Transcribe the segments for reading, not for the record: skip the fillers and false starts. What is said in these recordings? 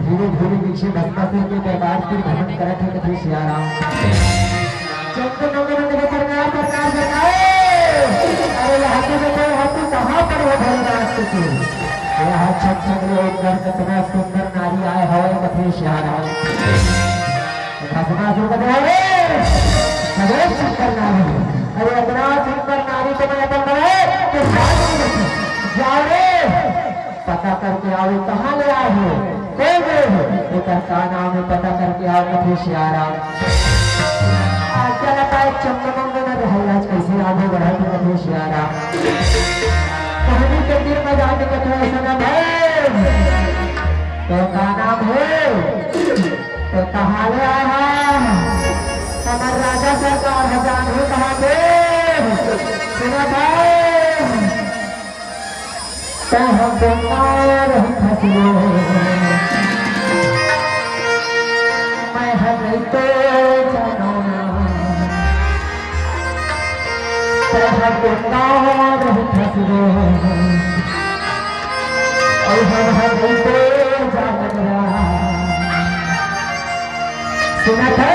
धीरे धीरे पीछे भस्मासुर के दरबार की भ्रमण करत है कथी सियाराम चंद्र नंदन के सरकार सरकार सरकार अरे यहाँ के बेटे हाथी कहाँ पर हो भरदास के यहाँ छक छक लोग कर कितना सुंदर नारी आए हो कथी सियाराम भस्मासुर का दरबार सदैव सुंदर नारी अरे इतना सुंदर नारी तो मैं अपन बने जाओ रे पता करके आओ कहाँ ले आए हो कौन गए हो एक का नाम है पता करके आओ कथी सियाराम क्या लगता है चंद्रमंगल में रहलाज कैसे आगे बढ़ा के कथी सियाराम कहानी के तीर में जाने के थोड़ा समय है तो का नाम है तो कहाँ ले आया हमारे राजा सरकार हजार हो कहाँ पे सुना भाई हम बेकार फसलो मैं हर तो जानो हम बेकार फसलो और हम हर तो जान सुना था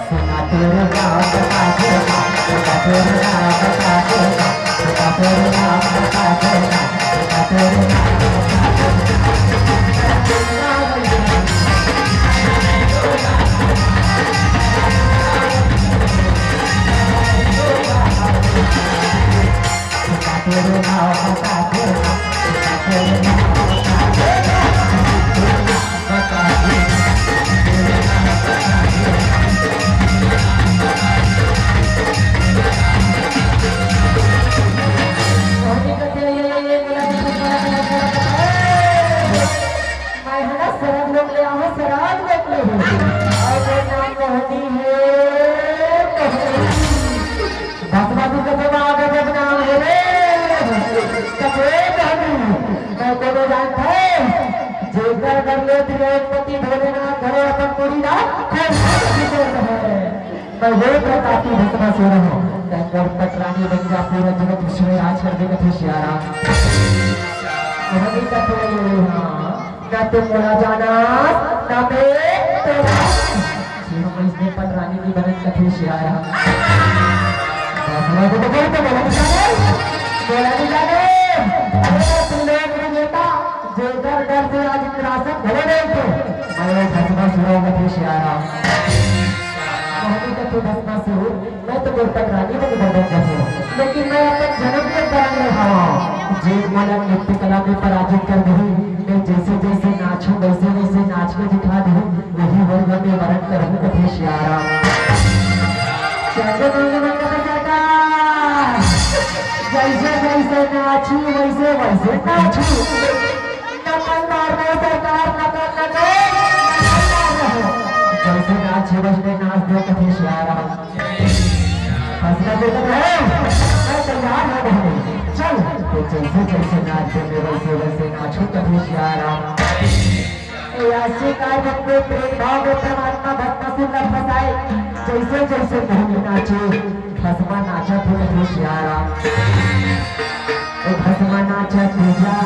सुना तेरे गाँव बता देगा सुना तेरे गाँव बता देगा सुना तेरे गाँव बता देगा मैं प्रतापी भस्मासुर हूँ पटरानी बन जा पूरा जगत विश्व में राज कर देगा सियाराम ना तुम मोड़ा जाना ना मैं पटरानी की बनन कथी सियाराम जो डर डर से आज विरासत भले नहीं थे मैं भस्मासुर कथी सियाराम मैं तो तक रानी में बदल हूँ लेकिन मैं अपने जन्म में करण रहा हूँ जीव मानव नृत्य कला में पराजित कर दूँ मैं जैसे जैसे नाचूं वैसे वैसे नाच के दिखा दूँ वही वर्ग में वरण करूँ कथी सियाराम जैसे जैसे नाचू वैसे वैसे नाचू नकल मारना सरकार नकल जैसे नाच बजने नाच दो कथी सियाराम फैसला दे मैं तैयार हो रही चल तो जैसे जैसे नाच दे वैसे वैसे नाचो कथी सियाराम ऐसे कार्य में प्रेम भाव में परमात्मा भस्मासुर न फसाए जैसे जैसे नहीं नाचे भस्मा नाचा तो कथी सियाराम भस्मा नाचा पूजा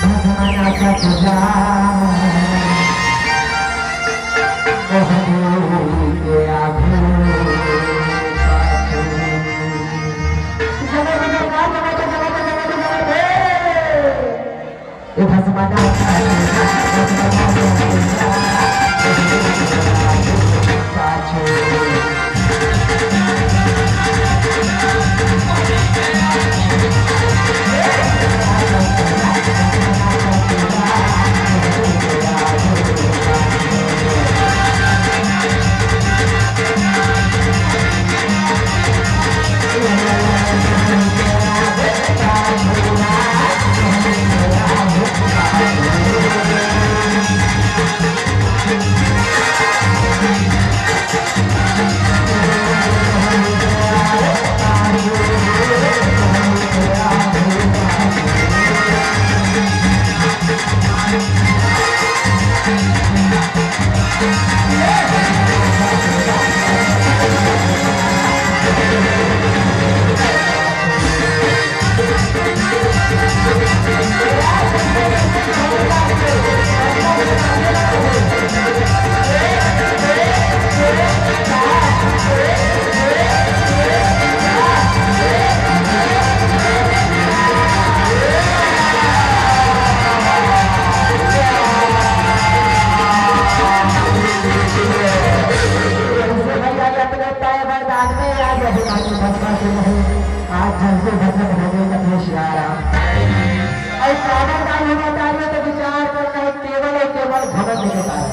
भस्मा नाचा पूजा जल्दी भजन भजे कथे श्याराम। और सागर का होना तो विचार करता है केवल और केवल घमंड के कारण।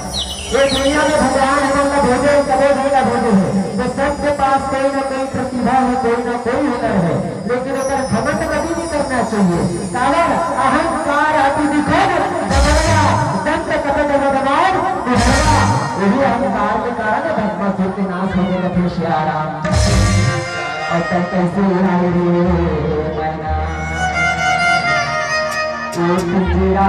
ये दुनिया में भगवान है उनका भोजे कबो नहीं का भोजे है, वो सबके पास कोई ना कोई प्रतिभा है, कोई ना कोई हुनर है, लेकिन अगर घमंड कभी नहीं करना चाहिए। कारण अहंकार अति दिखन बगड़िया दंत कपट भगवान उभरा, यही अहंकार के कारण भस्मासुर के नाश होने लगे श्याराम। और तब कैसे आई रे मैना एक तेरा